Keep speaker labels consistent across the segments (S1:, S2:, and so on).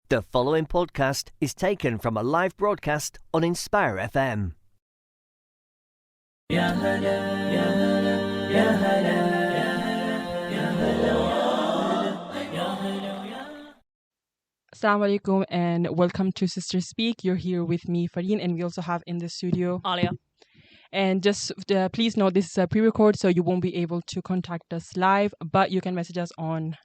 S1: The following podcast is taken from a live broadcast on Inspire FM.
S2: Assalamu alaikum and welcome to Sister Speak. You're here with me, Fareen, and we also have in the studio
S3: Alia.
S2: And just please note this is a pre-record, so you won't be able to contact us live, but you can message us on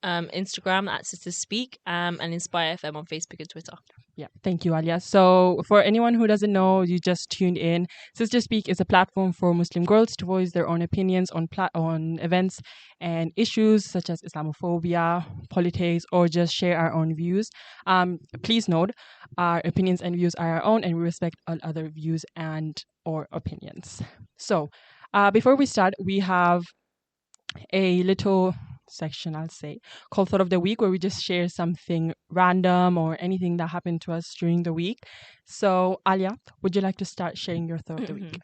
S3: Instagram at Sisters Speak and Inspire FM on Facebook and Twitter.
S2: Yeah, thank you, Alia. So for anyone who doesn't know, you just tuned in. Sister Speak is a platform for Muslim girls to voice their own opinions on events and issues such as Islamophobia, politics, or just share our own views. Please note, our opinions and views are our own, and we respect all other views and or opinions. So before we start, we have a little section, I'll say, called Thought of the Week, where we just share something random or anything that happened to us during the week. So, Alia, would you like to start sharing your Thought of the Week?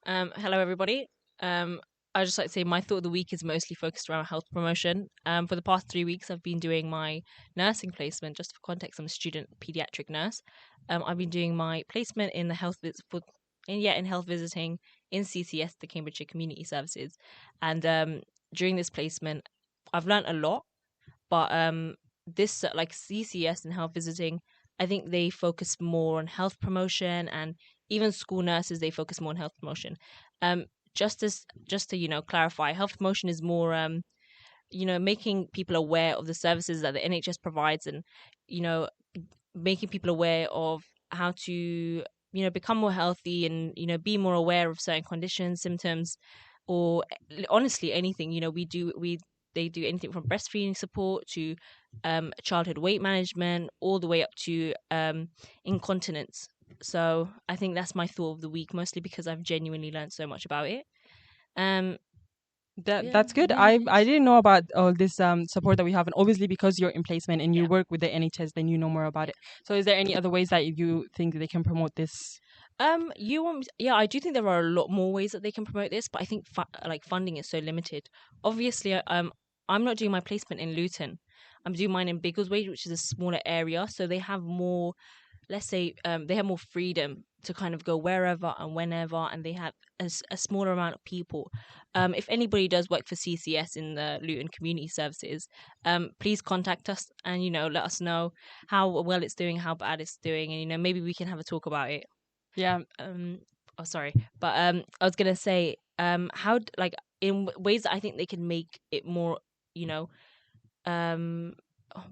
S3: Hello, everybody. I'd just like to say my Thought of the Week is mostly focused around health promotion. For the past 3 weeks, I've been doing my nursing placement. Just for context, I'm a student pediatric nurse. I've been doing my placement in the health visiting in CCS, the Cambridgeshire Community Services, and during this placement, I've learned a lot. But this like CCS and health visiting, I think they focus more on health promotion, and even school nurses, they focus more on health promotion. Just to clarify, health promotion is more making people aware of the services that the NHS provides, and making people aware of how to become more healthy, and be more aware of certain conditions, symptoms, or honestly anything. They do anything from breastfeeding support to childhood weight management, all the way up to incontinence. So I think that's my thought of the week, mostly because I've genuinely learned so much about it.
S2: That's good. I didn't know about all this support that we have, and obviously because you're in placement and you work with the NHS, then you know more about it. So is there any other ways that you think they can promote this?
S3: I do think there are a lot more ways that they can promote this, but I think funding is so limited. Obviously, I'm not doing my placement in Luton. I'm doing mine in Biggleswade, which is a smaller area, so they have more, let's say, they have more freedom to kind of go wherever and whenever, and they have a smaller amount of people. If anybody does work for CCS in the Luton Community Services, please contact us and let us know how well it's doing, how bad it's doing, and maybe we can have a talk about it.
S2: Yeah.
S3: I was gonna say, how in ways that I think they can make it more,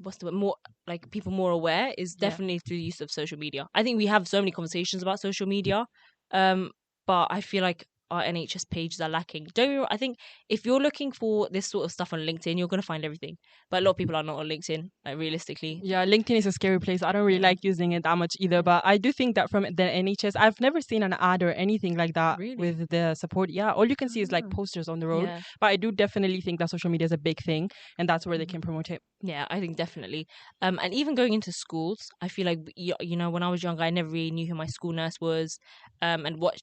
S3: what's the word, more like people more aware, is definitely through the use of social media. I think we have so many conversations about social media, but I feel like our NHS pages are lacking. I think if you're looking for this sort of stuff on LinkedIn, you're gonna find everything. But a lot of people are not on LinkedIn, like realistically.
S2: Yeah, LinkedIn is a scary place. I don't really like using it that much either. But I do think that from the NHS, I've never seen an ad or anything like that with the support. Yeah, all you can see is like posters on the road. Yeah. But I do definitely think that social media is a big thing, and that's where they can promote it.
S3: Yeah, I think definitely. And even going into schools, I feel like when I was younger, I never really knew who my school nurse was, and what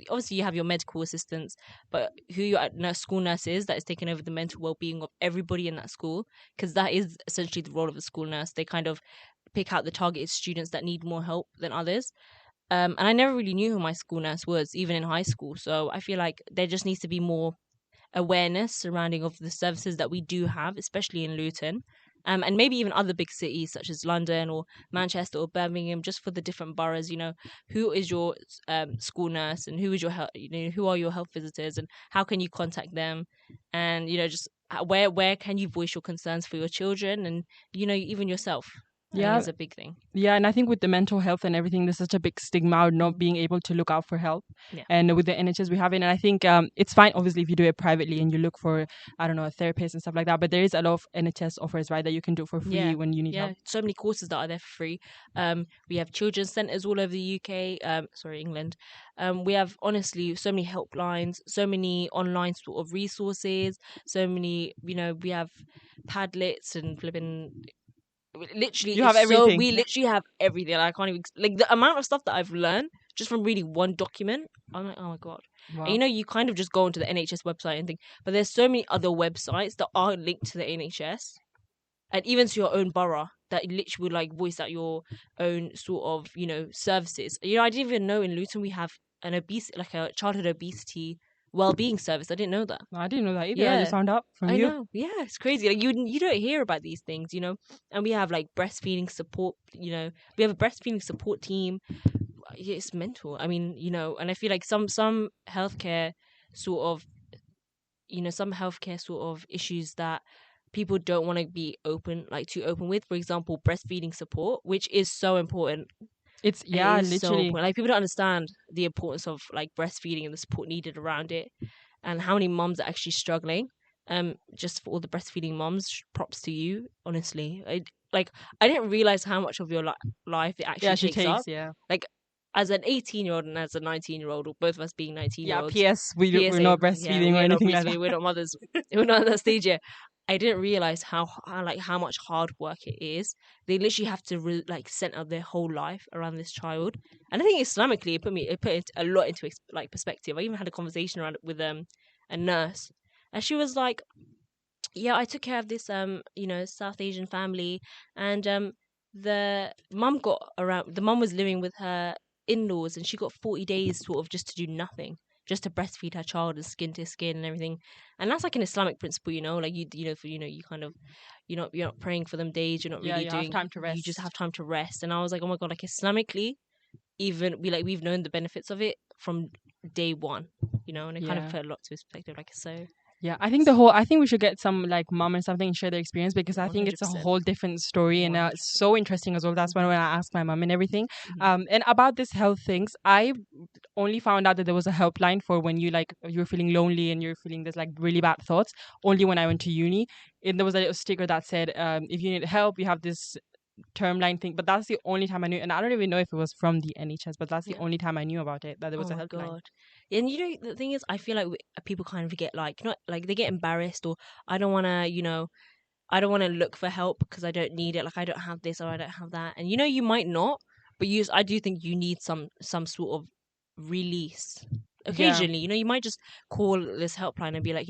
S3: obviously you have your medical assistants, but who your school nurse is, that is taking over the mental well-being of everybody in that school, because that is essentially the role of a school nurse. They kind of pick out the targeted students that need more help than others. And I never really knew who my school nurse was, even in high school. So I feel like there just needs to be more awareness surrounding of the services that we do have, especially in Luton, and maybe even other big cities such as London or Manchester or Birmingham, just for the different boroughs. Who is your school nurse, and who is your who are your health visitors, and how can you contact them, and just where can you voice your concerns for your children, and even yourself. Yeah, it's a big thing.
S2: Yeah, and I think with the mental health and everything, there's such a big stigma of not being able to look out for help. Yeah. And with the NHS, we have it. And I think it's fine, obviously, if you do it privately and you look for, I don't know, a therapist and stuff like that. But there is a lot of NHS offers, right, that you can do for free when you need help.
S3: So many courses that are there for free. We have children's centres all over the UK, England. We have, honestly, so many helplines, so many online sort of resources, so many, we have Padlets and flipping... Literally,
S2: you have everything.
S3: So we literally have everything. I can't even the amount of stuff that I've learned just from reading one document. I'm like, oh my god. Wow. And you kind of just go onto the NHS website and think, but there's so many other websites that are linked to the NHS, and even to your own borough, that literally would like voice out your own sort of, services. I didn't even know in Luton we have an like a childhood obesity well-being service. I didn't know that.
S2: No, I didn't know that either. I
S3: Yeah.
S2: just found out from
S3: I
S2: you.
S3: know. Yeah, it's crazy. Like you don't hear about these things, And we have like breastfeeding support, We have a breastfeeding support team. Yeah, it's mental. I mean, and I feel like some healthcare sort of, some healthcare sort of issues that people don't want to be too open with. For example, breastfeeding support, which is so important.
S2: It's
S3: It is so
S2: literally.
S3: important. Like people don't understand the importance of like breastfeeding and the support needed around it, and how many moms are actually struggling. Just for all the breastfeeding moms, props to you. Honestly, I didn't realize how much of your life it actually
S2: She
S3: takes up.
S2: Yeah.
S3: Like as an 18-year-old and as a 19-year-old, or both of us being 19-year-olds.
S2: Yeah. We're not breastfeeding or anything like that.
S3: We're not mothers. We're not at that stage yet. I didn't realize how much hard work it is. They literally have to center their whole life around this child. And I think Islamically, it put a lot into perspective. I even had a conversation around it with a nurse, and she was like, "Yeah, I took care of this South Asian family, and the mum was living with her in-laws, and she got 40 days sort of just to do nothing." Just to breastfeed her child and skin to skin and everything, and that's like an Islamic principle, like you kind of, you're not praying for them days, you're not really doing.
S2: Have time to rest.
S3: You just have time to rest, and I was like, oh my god, like Islamically, even we've known the benefits of it from day one, and it kind of put a lot to perspective, so.
S2: Yeah, I think we should get some like mom and something and share their experience, because I think it's a
S3: 100%.
S2: whole different story, and it's so interesting as well. That's when I asked my mom and everything.
S3: Mhm.
S2: And about this health things, I only found out that there was a helpline for when you're feeling lonely and you're feeling this like really bad thoughts. Only when I went to uni, and there was a little sticker that said, if you need help, you have this term line thing. But that's the only time I knew, and I don't even know if it was from the NHS, but that's the only time I knew about it, that there was a helpline.
S3: God. And the thing is, I feel like people kind of get not like they get embarrassed, or I don't want to, I don't want to look for help because I don't need it. Like I don't have this or I don't have that. And you might not, but I do think you need some sort of release. Occasionally, you might just call this helpline and be like,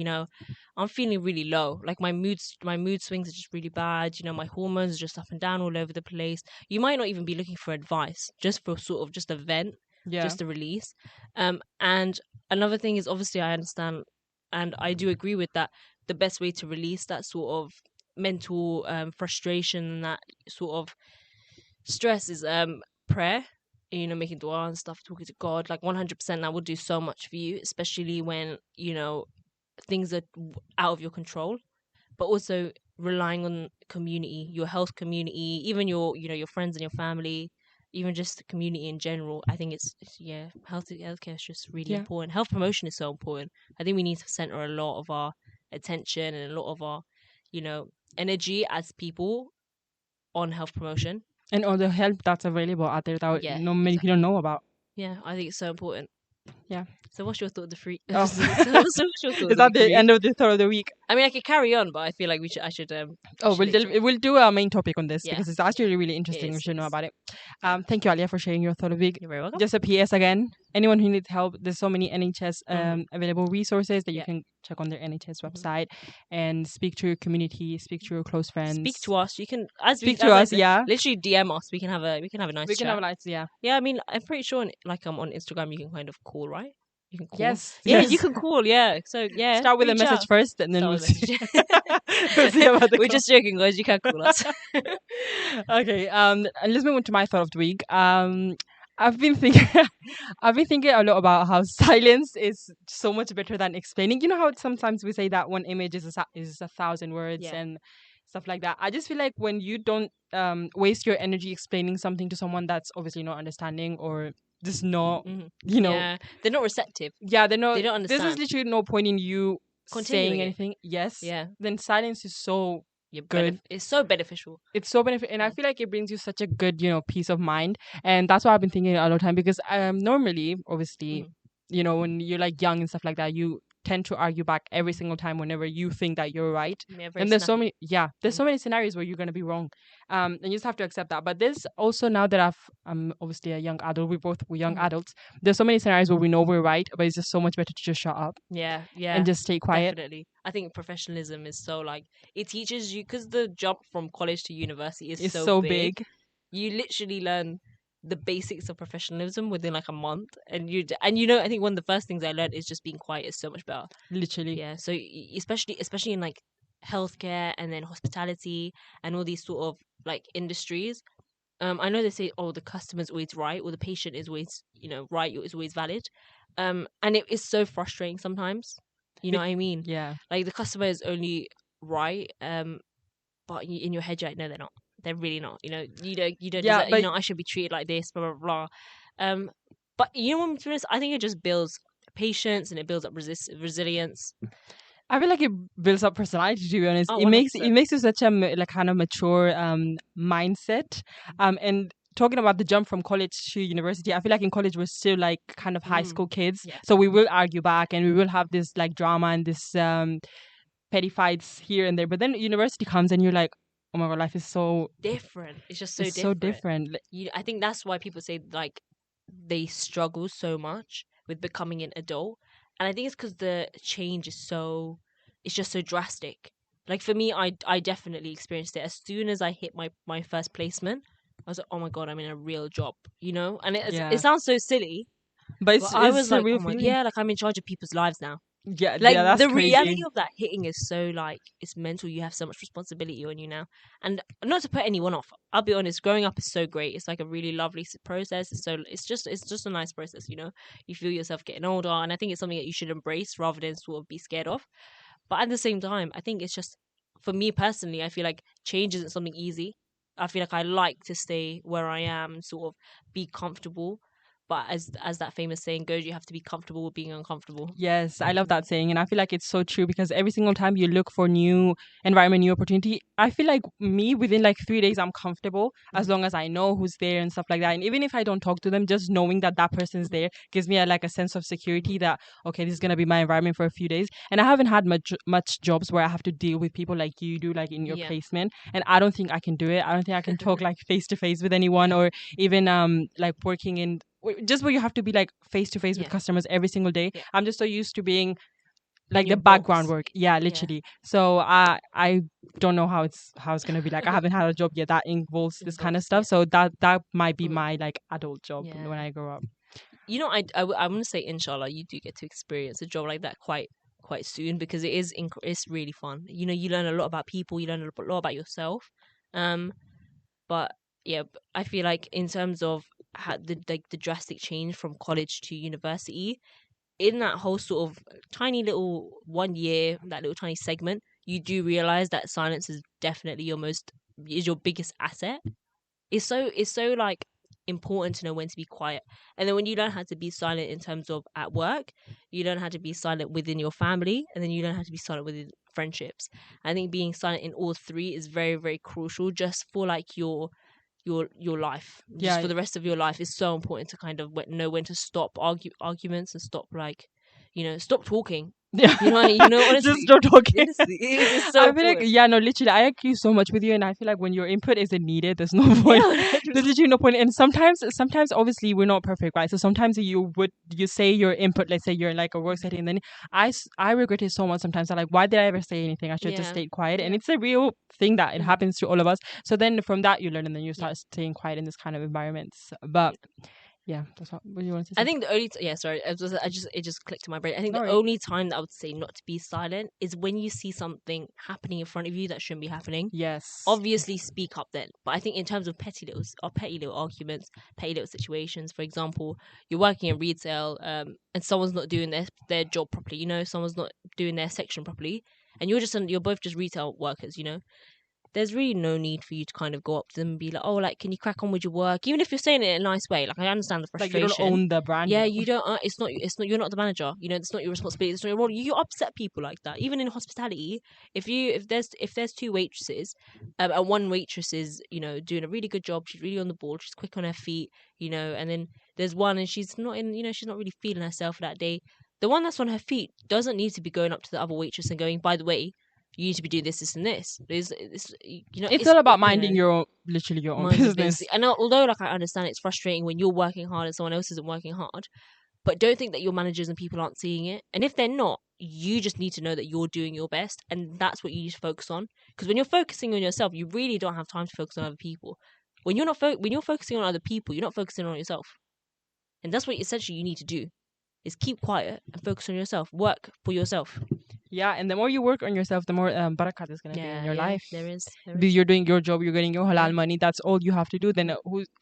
S3: I'm feeling really low. Like my mood swings are just really bad. My hormones are just up and down all over the place. You might not even be looking for advice, just for sort of just a vent, just a release. And another thing is, obviously I understand and I do agree with that. The best way to release that sort of mental frustration and that sort of stress is prayer. Making dua and stuff, talking to God, like 100%. That will do so much for you, especially when things are out of your control. But also relying on community, your health community, even your friends and your family, even just the community in general. I think it's healthcare is just really important. Health promotion is so important. I think we need to center a lot of our attention and a lot of our energy as people on health promotion. And
S2: all the help that's available out there that many people don't know about.
S3: Yeah, I think it's so important.
S2: Yeah.
S3: So what's your thought of the free?
S2: What's your thought? Is that the end of the thought of the week?
S3: I mean, I could carry on, but I feel like I should.
S2: We'll do a main topic on this because it's actually really interesting. We should know about it. Thank you, Alia, for sharing your thought of the week.
S3: You're very welcome.
S2: Just a PS again. Anyone who needs help, there's so many NHS available resources that you can check on their NHS website and speak to your community, speak to your close friends.
S3: Speak to us. You can
S2: speak to us.
S3: Literally DM us. We can have a nice.
S2: We can have a nice. Yeah.
S3: I mean, I'm pretty sure on Instagram you can kind of call, right? You can call.
S2: Yes.
S3: You can call. Yeah. So
S2: start with a message first, and then we'll see. We'll see about the
S3: We're just joking, guys. You can call us.
S2: Okay. And let's move on to my thought of the week. I've been thinking a lot about how silence is so much better than explaining. You know how sometimes we say that one image is 1,000 words and stuff like that. I just feel like when you don't waste your energy explaining something to someone that's obviously not understanding or just not,
S3: they're not receptive.
S2: Yeah, they're not.
S3: They don't understand.
S2: There's literally no point in you saying anything. Yes.
S3: Yeah.
S2: Then silence is so good.
S3: It's so beneficial.
S2: It's so beneficial, and I feel like it brings you such a good, peace of mind. And that's why I've been thinking a lot of time, because normally, obviously, when you're like young and stuff like that, you tend to argue back every single time whenever you think that you're right.
S3: Yeah, very
S2: And there's so
S3: snappy.
S2: many, there's so many scenarios where you're going to be wrong. And you just have to accept that. But there's also, now that I'm obviously a young adult, we're young adults. There's so many scenarios where we know we're right, but it's just so much better to just shut up
S3: Yeah, yeah.
S2: and just stay quiet.
S3: Definitely. I think professionalism is so like it teaches you because the jump from college to university is
S2: It's
S3: so
S2: so
S3: big.
S2: big.
S3: You literally learn the basics of professionalism within like a month, and I think one of the first things I learned is just being quiet is so much better.
S2: Literally.
S3: Yeah. So especially in like healthcare and then hospitality and all these sort of like industries. I know they say, oh, the customer's always right, or the patient is always, right, is always valid. And it is so frustrating sometimes. You know what I mean?
S2: Yeah.
S3: Like the customer is only right, but in your head, you're like, no, they're not. They're really not. You don't
S2: Yeah,
S3: deserve.
S2: but
S3: I should be treated like this. Blah blah blah. But you know what? To be honest, I think it just builds patience and it builds up resilience.
S2: I feel like it builds up personality, to be honest.
S3: Oh,
S2: It makes
S3: 100%.
S2: you such a like kind of mature mindset. And talking about the jump from college to university, I feel like in college we're still like kind of high school kids.
S3: Yeah.
S2: So we will argue back and we will have this like drama and this petty fights here and there. But then university comes and you're like, oh my god, life is so
S3: Different. It's just so
S2: it's
S3: different.
S2: so different.
S3: I think that's why people say like they struggle so much with becoming an adult, and I think it's because the change is it's just so drastic. Like for me, I definitely experienced it as soon as I hit my first placement. I was like, oh my god, I'm in a real job, and
S2: Yeah.
S3: it sounds so silly,
S2: But
S3: but I was
S2: a
S3: like,
S2: real
S3: oh my,
S2: feeling.
S3: yeah, like I'm in charge of people's lives now.
S2: Yeah,
S3: Like
S2: yeah, that's
S3: the
S2: crazy.
S3: reality of that hitting is so like it's mental. You have so much responsibility on you now, and not to put anyone off. I'll be honest. Growing up is so great. It's like a really lovely process. It's just a nice process. You feel yourself getting older, and I think it's something that you should embrace rather than sort of be scared of. But at the same time, I think it's just for me personally. I feel like change isn't something easy. I feel like I like to stay where I am, sort of be comfortable. But as that famous saying goes, you have to be comfortable with being uncomfortable.
S2: Yes, I love that saying. And I feel like it's so true because every single time you look for new environment, new opportunity, I feel like me within like 3 days, I'm comfortable as long as I know who's there and stuff like that. And even if I don't talk to them, just knowing that that person's there gives me like a sense of security that, okay, this is going to be my environment for a few days. And I haven't had much jobs where I have to deal with people like you do, like in your
S3: Yeah.
S2: placement. And I don't think I can do it. I don't think I can talk like face to face with anyone or even like working in just where you have to be like face to face with
S3: Yeah.
S2: customers every single day.
S3: Yeah.
S2: I'm just so used to being like
S3: your
S2: the background
S3: box.
S2: work. Yeah, literally. So I don't know how it's gonna be like. I haven't had a job yet that involves this kind of stuff. So that might be my like adult job
S3: Yeah.
S2: when I grow up.
S3: I'm gonna say inshallah you do get to experience a job like that quite soon because it's really fun. You learn a lot about people, you learn a lot about yourself. But yeah, I feel like in terms of how the drastic change from college to university, in that whole sort of tiny little 1 year, that little tiny segment, you do realize that silence is definitely your biggest asset. It's so like important to know when to be quiet, and then when you learn how to be silent in terms of at work, you learn how to be silent within your family, and then you learn how to be silent within friendships. I think being silent in all three is very, very crucial just for like your life, just
S2: Yeah.
S3: for the rest of your life. Is so important to kind of know when to stop arguments and stop like stop talking.
S2: Yeah.
S3: Honestly,
S2: Just stop talking.
S3: honestly, it's so
S2: I feel like
S3: important.
S2: no, literally, I agree so much with you, and I feel like when your input isn't needed, there's no point.
S3: Yeah,
S2: There's literally no point. And sometimes, obviously, we're not perfect, right? So sometimes you say your input. Let's say you're in like a work setting, and then I regret it so much. Sometimes I'm like, why did I ever say anything? I should have just
S3: Yeah.
S2: stayed quiet. And
S3: Yeah.
S2: it's a real thing that it
S3: Mhm.
S2: happens to all of us. So then from that you learn, and then you start staying quiet in this kind of environments. But yeah, that's what you want to say.
S3: I think the only sorry, it just clicked in my brain. I think
S2: No
S3: the
S2: worries.
S3: only time that I would say not to be silent is when you see something happening in front of you that shouldn't be happening.
S2: Yes.
S3: Obviously, speak up then. But I think in terms of petty little arguments, petty little situations. For example, you're working in retail, and someone's not doing their job properly. Someone's not doing their section properly, and you're both just retail workers. There's really no need for you to kind of go up to them and be like, oh, like, can you crack on with your work? Even if you're saying it in a nice way. Like, I understand the
S2: Like
S3: frustration.
S2: you don't own the brand.
S3: Yeah, you don't. It's not. You're not the manager. It's not your responsibility. It's not your role. You upset people like that. Even in hospitality, if there's two waitresses, and one waitress is doing a really good job. She's really on the ball. She's quick on her feet. And then there's one and she's not really feeling herself that day. The one that's on her feet doesn't need to be going up to the other waitress and going, by the way, you need to be doing this, and this.
S2: It's all about minding literally your own
S3: mind your
S2: business.
S3: And although, like, I understand it's frustrating when you're working hard and someone else isn't working hard, but don't think that your managers and people aren't seeing it. And if they're not, you just need to know that you're doing your best, and that's what you need to focus on. Because when you're focusing on yourself, you really don't have time to focus on other people. When you're focusing on other people, you're not focusing on yourself, and that's what essentially you need to do. Is keep quiet and focus on yourself. Work for yourself.
S2: Yeah, and the more you work on yourself, the more barakat is going to be in your life.
S3: There is.
S2: You're doing your job, you're getting your halal money. That's all you have to do. Then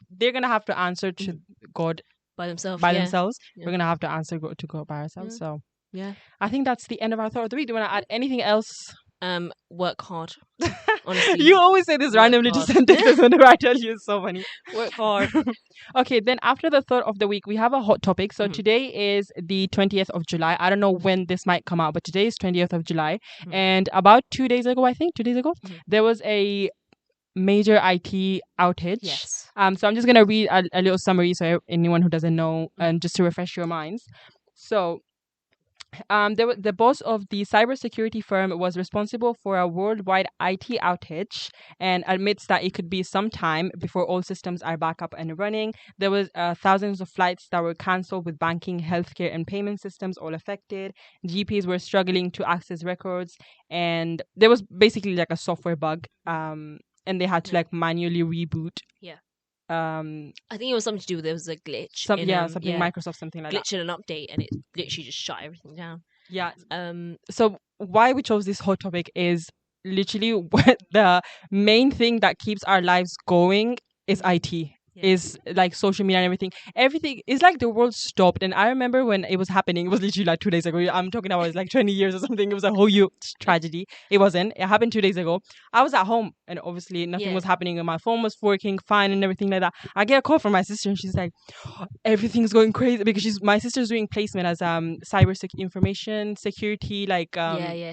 S2: they're going to have to answer to God
S3: by themselves.
S2: We're going to have to answer to God by ourselves. So
S3: yeah,
S2: I think that's the end of our thought of the week. Do you want to add anything else?
S3: Work hard. Honestly,
S2: you always say this randomly to sentences whenever I tell you. It's so funny.
S3: Work hard.
S2: Okay, then after the thought of the week, we have a hot topic. So today is the 20th of July. I don't know when this might come out, but today is 20th of July. And about 2 days ago, there was a major IT outage.
S3: Yes.
S2: So I'm just going to read a little summary so anyone who doesn't know, and just to refresh your minds. So the boss of the cybersecurity firm was responsible for a worldwide IT outage and admits that it could be some time before all systems are back up and running. There was thousands of flights that were cancelled, with banking, healthcare, and payment systems all affected. GPs were struggling to access records, and there was basically like a software bug. And they had to like manually reboot.
S3: Yeah.
S2: I
S3: think it was something to do with there was a glitch.
S2: Something Microsoft, something like
S3: glitch in an update, and it literally just shut everything down.
S2: Yeah. So why we chose this hot topic is literally the main thing that keeps our lives going is IT. Is like social media and everything is like the world stopped. And I remember when it was happening, it was literally like 2 days ago. I'm talking about it's like 20 years or something. It was a whole huge tragedy. It happened 2 days ago. I was at home and obviously nothing was happening, and my phone was working fine and everything like that. I get a call from my sister and she's like, everything's going crazy, because my sister's doing placement as cyber information security, like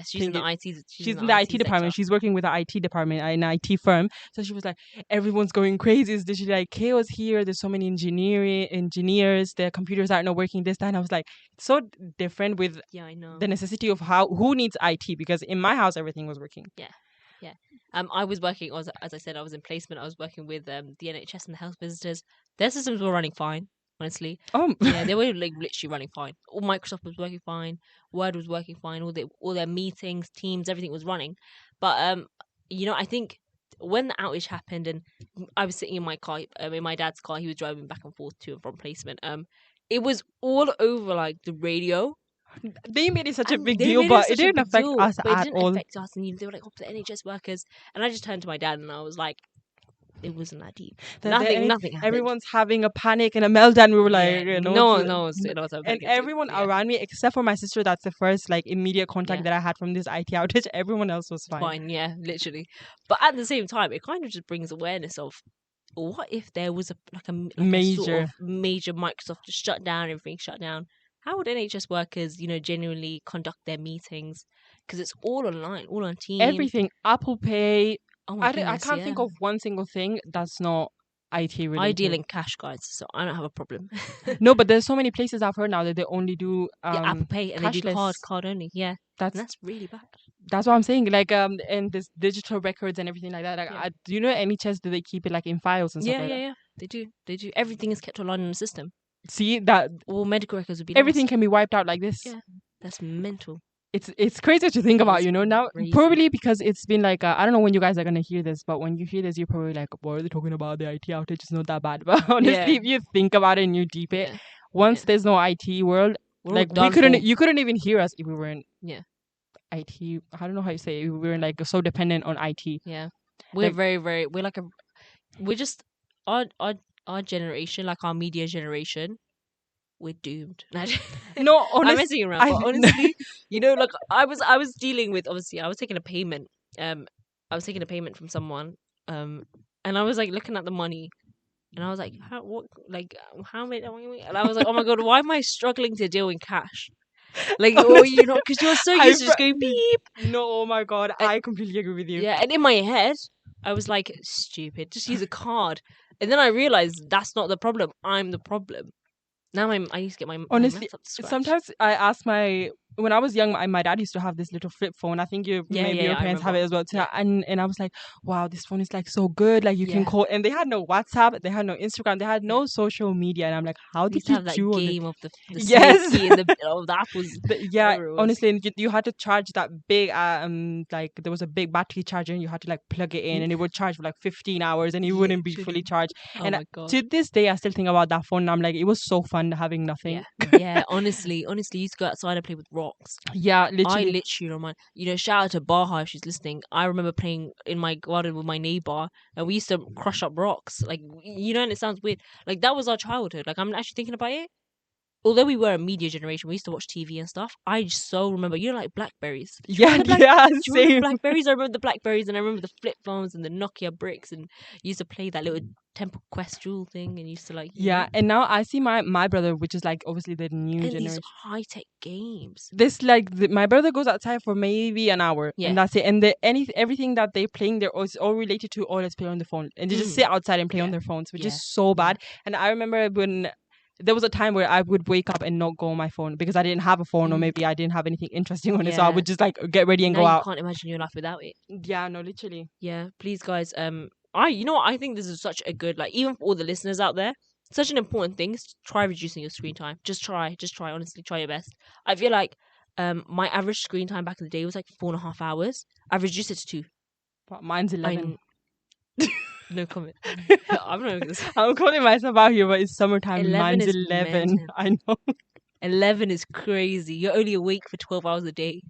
S3: she's in the IT.
S2: She's in the IT department. She's working with the IT department in an IT firm. So she was like, everyone's going crazy. It's literally like chaos here. There's so many engineers. Their computers aren't working this time. I was like, it's so different with
S3: I know
S2: the necessity of who needs IT, because in my house everything was working.
S3: Yeah. I was working, as I said, I was in placement. I was working with the NHS and the health visitors. Their systems were running fine, honestly. Yeah, they were like literally running fine. All Microsoft was working fine. Word was working fine. All their meetings, Teams, everything was running. But I think when the outage happened, and I was sitting in my car, in my dad's car, he was driving back and forth to and from placement. It was all over like the radio.
S2: They made it such a big deal, but it didn't affect us at all.
S3: It didn't affect us, and they were like, "Oh, the NHS workers," and I just turned to my dad and I was like, "It wasn't that deep. Nothing happened."
S2: Everyone's having a panic and a meltdown. We were like,
S3: no,
S2: and everyone around me, except for my sister, that's the first like immediate contact that I had from this IT outage. Everyone else was fine.
S3: Fine, yeah, literally. But at the same time, it kind of just brings awareness of what if there was a
S2: major
S3: sort of major Microsoft just shut down, everything shut down. How would NHS workers, genuinely conduct their meetings? Because it's all online, all on Teams.
S2: Everything, Apple Pay.
S3: Oh my goodness,
S2: I can't think of one single thing that's not IT related.
S3: I deal in cash, guys, so I don't have a problem.
S2: No, but there's so many places I've heard now that they only do
S3: Apple Pay, and
S2: cashless.
S3: they do card only. Yeah, that's really bad.
S2: That's what I'm saying. Like and this digital records and everything like that. Like, do you know NHS, do they keep it like in files and stuff like that?
S3: Yeah. They do. Everything is kept online in the system.
S2: See that
S3: all medical records would be
S2: everything
S3: lost.
S2: Can be wiped out like this.
S3: Yeah, that's mental.
S2: It's crazy to think about, now. Crazy. Probably because it's been like I don't know when you guys are gonna hear this, but when you hear this, you're probably like, what are they talking about? The IT outage is not that bad. But honestly, if you think about it and you deep it, once there's no IT world,
S3: we're
S2: you couldn't even hear us if we weren't IT. I don't know how you say it. We were like so dependent on IT.
S3: Yeah, we're we're just our generation, like our media generation, we're doomed.
S2: No, honestly,
S3: I'm messing around. But honestly, like I was dealing with, obviously I was taking a payment. I was taking a payment from someone. And I was like looking at the money, and I was like, how many? And I was like, oh my god, why am I struggling to deal in cash? Like, because you're so used to just going beep.
S2: No, oh my god, I completely agree with you.
S3: Yeah, and in my head, I was like, stupid, just use a card. And then I realized that's not the problem. I'm the problem. Now I used to get my
S2: Honestly,
S3: maths up to scratch.
S2: sometimes I ask when I was young, my dad used to have this little flip phone. I think maybe your
S3: I
S2: parents have it
S3: remember.
S2: as well too.
S3: Yeah.
S2: And I was like, wow, this phone is like so good. Like you can
S3: Yeah.
S2: call, and they had no WhatsApp, they had no Instagram, they had
S3: Yeah.
S2: no social media. And I'm like, how
S3: We
S2: did
S3: used to
S2: you
S3: have that
S2: do all this?
S3: game of the
S2: Yes.
S3: snake key and the apples.
S2: Yeah,
S3: Whatever it was.
S2: honestly, and you had to charge that big like there was a big battery charger and you had to like plug it in and it would charge for like 15 hours and it wouldn't be fully
S3: Literally.
S2: charged.
S3: Oh
S2: And
S3: my god.
S2: to this day I still think about that phone and I'm like, it was so fun having nothing.
S3: Yeah. Honestly, you used to go outside and play with rocks.
S2: Yeah,
S3: I
S2: literally.
S3: literally remind shout out to Baha if she's listening. I remember playing in my garden with my neighbor, and we used to crush up rocks. Like and it sounds weird. Like that was our childhood. Like I'm actually thinking about it. Although we were a media generation, we used to watch TV and stuff. I just so remember, like Blackberries. Do you
S2: Yeah,
S3: remember
S2: yeah,
S3: do you remember the
S2: same.
S3: Blackberries? I remember the Blackberries, and I remember the flip phones and the Nokia bricks, and you used to play that little Temple Quest jewel thing, and used to like
S2: Yeah, and now I see my brother, which is like obviously the new
S3: and these
S2: generation.
S3: high tech games.
S2: This my brother goes outside for maybe an hour,
S3: Yeah.
S2: and that's it. And everything that they playing, it's all related to let's play on the phone, and they just sit outside and play on
S3: Yeah.
S2: their phones, which
S3: Yeah.
S2: is so bad. And I remember when there was a time where I would wake up and not go on my phone because I didn't have a phone or maybe I didn't have anything interesting on it, so I
S3: Yeah.
S2: would just like get ready and
S3: Now
S2: go
S3: you
S2: out.
S3: can't imagine your life without it.
S2: Yeah, no, literally.
S3: Yeah, please, guys. I think this is such a good, like, even for all the listeners out there, such an important thing is to try reducing your screen time. Just try. Honestly, try your best. I feel like, my average screen time back in the day was like 4.5 hours. I've reduced it to 2.
S2: But mine's 11.
S3: No comment. I'm not gonna say.
S2: I'm calling myself out here, but it's summertime.
S3: 11
S2: Mine's
S3: is
S2: 11.
S3: mental.
S2: I know.
S3: 11 is crazy. You're only awake for 12 hours a day.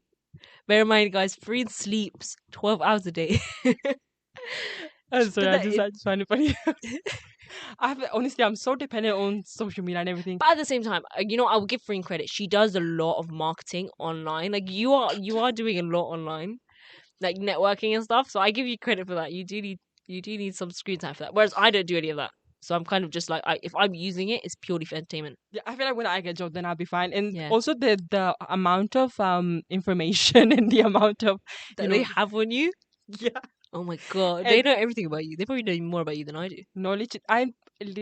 S3: Bear in mind, guys, Freen sleeps 12 hours a day.
S2: I'm sorry,
S3: But
S2: I just find it funny. Honestly, I'm so dependent on social media and everything.
S3: But at the same time, I will give Freen credit. She does a lot of marketing online. Like you are doing a lot online, like networking and stuff. So I give you credit for that. You do need some screen time for that. Whereas I don't do any of that. So I'm kind of just like, if I'm using it, it's purely for entertainment.
S2: Yeah, I feel like when I get a job, then I'll be fine. And
S3: Yeah.
S2: also the amount of information and the amount of
S3: That they have on you.
S2: Yeah.
S3: Oh my god, they know everything about you. They probably know more about you than I do.
S2: Knowledge. I'm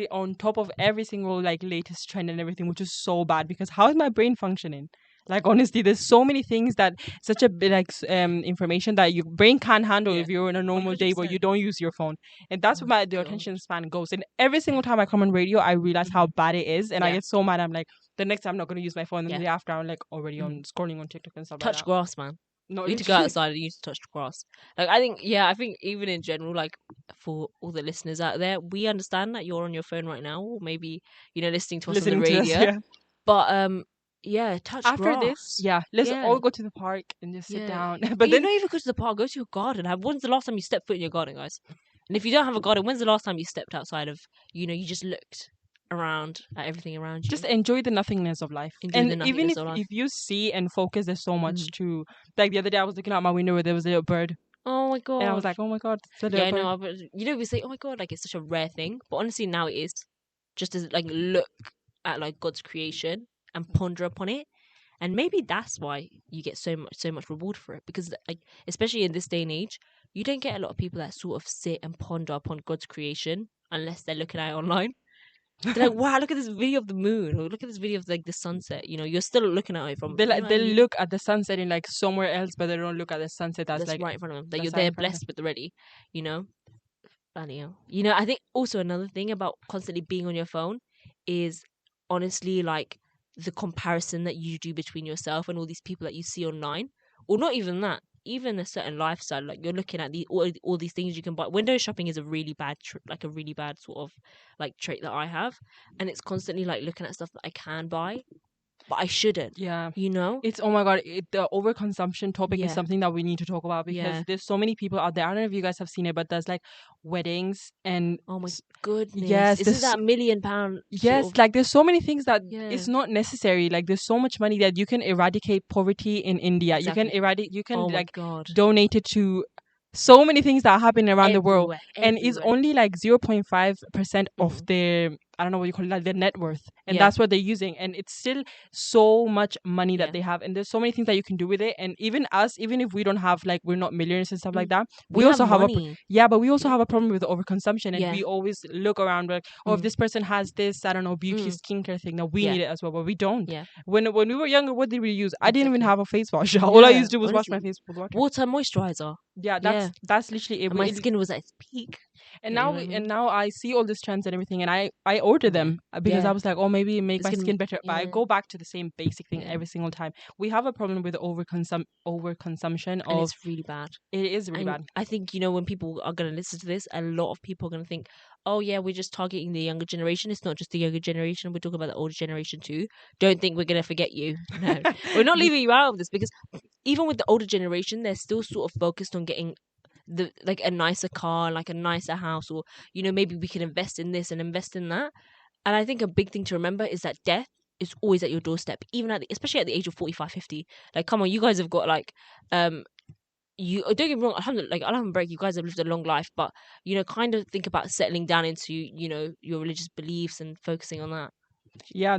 S2: on top of every single like latest trend and everything, which is so bad because how is my brain functioning? Like honestly, there's so many things that such a bit like information that your brain can't handle if you're in a normal day where
S3: 100%.
S2: you don't use your phone, and that's where the attention span goes. And every single time I come on radio, I realize how bad it is, and I get so mad. I'm like, the next time I'm not going to use my phone, and the day after I'm like already on scrolling on TikTok and stuff.
S3: Touch
S2: like that.
S3: grass, man.
S2: No,
S3: You need to go outside and you need to touch grass. Like I think even in general, like for all the listeners out there, we understand that you're on your phone right now, or maybe listening to us on the radio. But touch
S2: after
S3: grass.
S2: this, let's all go to the park and just sit down. But
S3: then don't even go to the park. Go to your garden. When's the last time you stepped foot in your garden, guys? And if you don't have a garden, when's the last time you stepped outside of you just looked around at everything around you?
S2: Just enjoy the nothingness of life. And even if you see and focus, there's so much to. Like the other day, I was looking out my window where there was a little bird.
S3: Oh my god!
S2: And I was like, oh my god, it's a little bird.
S3: No, but we say, oh my god, like it's such a rare thing. But honestly, now it is. Just to like look at like God's creation and ponder upon it, and maybe that's why you get so much reward for it. Because like especially in this day and age, you don't get a lot of people that sort of sit and ponder upon God's creation unless they're looking at it online. They're like, wow, look at this video of the moon, or look at this video of like the sunset. You're still looking at it from.
S2: They look at the sunset in like somewhere else, but they don't look at the sunset that's like
S3: right in front of them. That you're there blessed with already. Funny. I think also another thing about constantly being on your phone is honestly like the comparison that you do between yourself and all these people that you see online, or not even that. Even a certain lifestyle, like you're looking at all these things you can buy. Window shopping is a really bad sort of like trait that I have, and it's constantly like looking at stuff that I can buy, but I shouldn't.
S2: Yeah,
S3: it's
S2: oh my god, the overconsumption topic is something that we need to talk about because there's so many people out there. I don't know if you guys have seen it, but there's like weddings and
S3: oh my goodness,
S2: yes,
S3: this is that £1 million.
S2: Yes, like there's so many things that it's not necessary. Like there's so much money that you can eradicate poverty in India.
S3: Exactly.
S2: You can donate it to so many things that are happening around the world, and it's only like 0.5% of the I don't know what you call it, like their net worth, and
S3: Yeah.
S2: that's what they're using, and it's still so much money that
S3: Yeah.
S2: they have, and there's so many things that you can do with it. And even us, even if we don't have like we're not millionaires and stuff like that, we also have
S3: money.
S2: but we also have a problem with overconsumption, and
S3: Yeah.
S2: we always look around like, oh, if this person has this, I don't know, beauty skincare thing, now we
S3: Yeah.
S2: need it as well, but we don't.
S3: Yeah.
S2: When we were younger, what did we use? I didn't even
S3: Exactly.
S2: have a face wash. All I
S3: Yeah,
S2: used to do was wash my
S3: honestly.
S2: face with water.
S3: Water moisturizer.
S2: Yeah,
S3: Yeah.
S2: that's literally it.
S3: And my skin was at its peak.
S2: And
S3: You know
S2: now,
S3: what I mean?
S2: and now I see all these trends and everything, and I order them because
S3: Yeah.
S2: I was like, oh, maybe it make
S3: It's
S2: my
S3: gonna-
S2: skin better. But I
S3: yeah.
S2: go back to the same basic thing
S3: Yeah.
S2: every single time. We have a problem with overconsumption
S3: And
S2: of.
S3: it's really bad.
S2: It is really
S3: And
S2: bad.
S3: I think, you know, when people are going to listen to this, a lot of people are going to think, oh, yeah, we're just targeting the younger generation. It's not just the younger generation. We're talking about the older generation too. Don't think we're going to forget you. No, we're not leaving you out of this, because even with the older generation, they're still sort of focused on getting a nicer car, like a nicer house, or, you know, maybe we can invest in this and invest in that. And I think a big thing to remember is that death is always at your doorstep, even especially at the age of 45, 50. Like, come on, you guys have got like, you don't get me wrong, alhamdulillah, you guys have lived a long life, but, you know, kind of think about settling down into, you know, your religious beliefs and focusing on that.
S2: Yeah,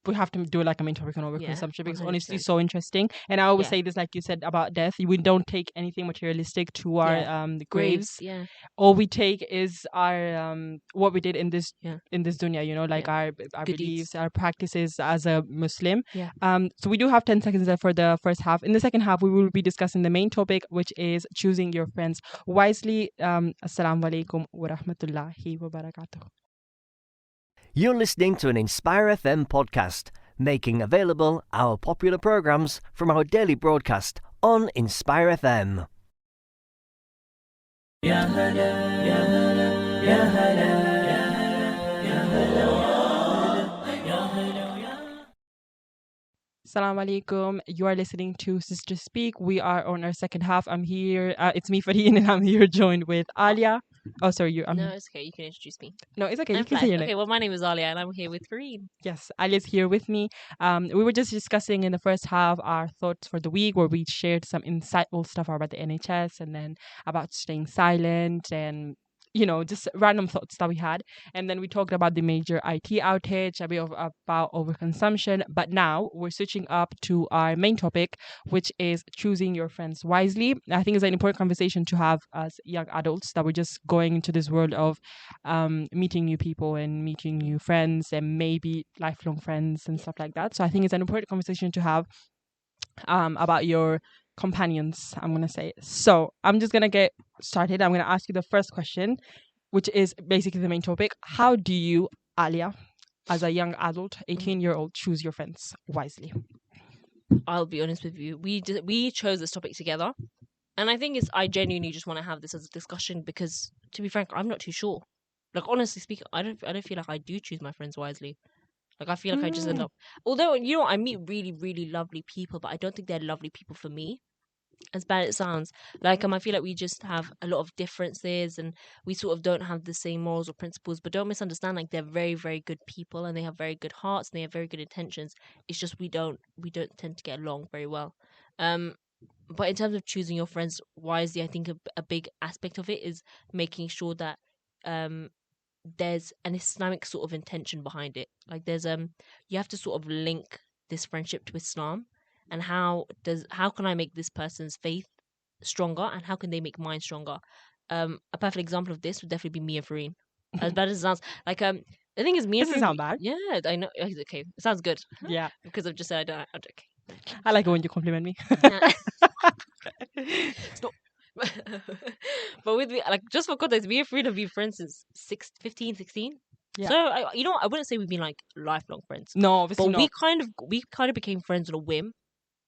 S2: we have to do like a main topic on overconsumption, because honestly,
S3: 100%.
S2: it's so interesting. And I always
S3: Yeah.
S2: say this, like you said about death, we don't take anything materialistic to our graves.
S3: Yeah.
S2: All we take is our what we did in this
S3: Yeah.
S2: dunya, you know, like our
S3: Good
S2: beliefs,
S3: deeds.
S2: our practices as a Muslim.
S3: Yeah.
S2: So we do have 10 seconds there for the first half. In the second half, we will be discussing the main topic, which is choosing your friends wisely. Assalamu alaikum wa rahmatullahi wa barakatuh.
S1: You're listening to an Inspire FM podcast, making available our popular programs from our daily broadcast on Inspire FM.
S2: Assalamu alaikum. You are listening to Sister Speak. We are on our second half. I'm here. It's me, Farheen, and I'm here joined with Alia. Oh, sorry, you.
S3: No, it's okay. You can introduce me.
S2: No, it's okay. You
S3: I'm
S2: can
S3: fine.
S2: say your name.
S3: Okay, well, my name is Alia, and I'm here with Kareem.
S2: Yes, Alia's here with me. We were just discussing in the first half our thoughts for the week, where we shared some insightful stuff about the NHS, and then about staying silent, and, you know, just random thoughts that we had. And then we talked about the major IT outage, a bit about overconsumption. But now we're switching up to our main topic, which is choosing your friends wisely. I think it's an important conversation to have as young adults, that we're just going into this world of meeting new people and meeting new friends, and maybe lifelong friends and stuff like that. So I think it's an important conversation to have about your companions, I'm gonna say. So I'm just gonna get started. I'm gonna ask you the first question, which is basically the main topic. How do you, Alia, as a young adult, 18-year-old, choose your friends wisely?
S3: I'll be honest with you. We chose this topic together, and I think I genuinely just want to have this as a discussion, because, to be frank, I'm not too sure. Like, honestly speaking, I don't feel like I do choose my friends wisely. Like, I feel like I just end up. Although, you know, I meet really, really lovely people, but I don't think they're lovely people for me. As bad as it sounds, like, I feel like we just have a lot of differences, and we sort of don't have the same morals or principles. But don't misunderstand, like, they're very, very good people, and they have very good hearts, and they have very good intentions. It's just we don't tend to get along very well. But in terms of choosing your friends wisely, I think a big aspect of it is making sure that there's an Islamic sort of intention behind it. Like, there's you have to sort of link this friendship to Islam, and how can I make this person's faith stronger, and how can they make mine stronger? A perfect example of this would definitely be me and Fareen. As bad as it sounds, like, the thing is, me and
S2: Doesn't
S3: Fareen,
S2: sound bad.
S3: yeah, I know. Okay, it sounds good.
S2: Yeah,
S3: Because I've just said I don't. Okay.
S2: I like it when you compliment me.
S3: Stop. But with me, like, just for context, me and Fareen have been friends since 15, 16.
S2: Yeah.
S3: So I wouldn't say we've been like lifelong friends,
S2: No, obviously
S3: but
S2: not.
S3: we kind of became friends on a whim.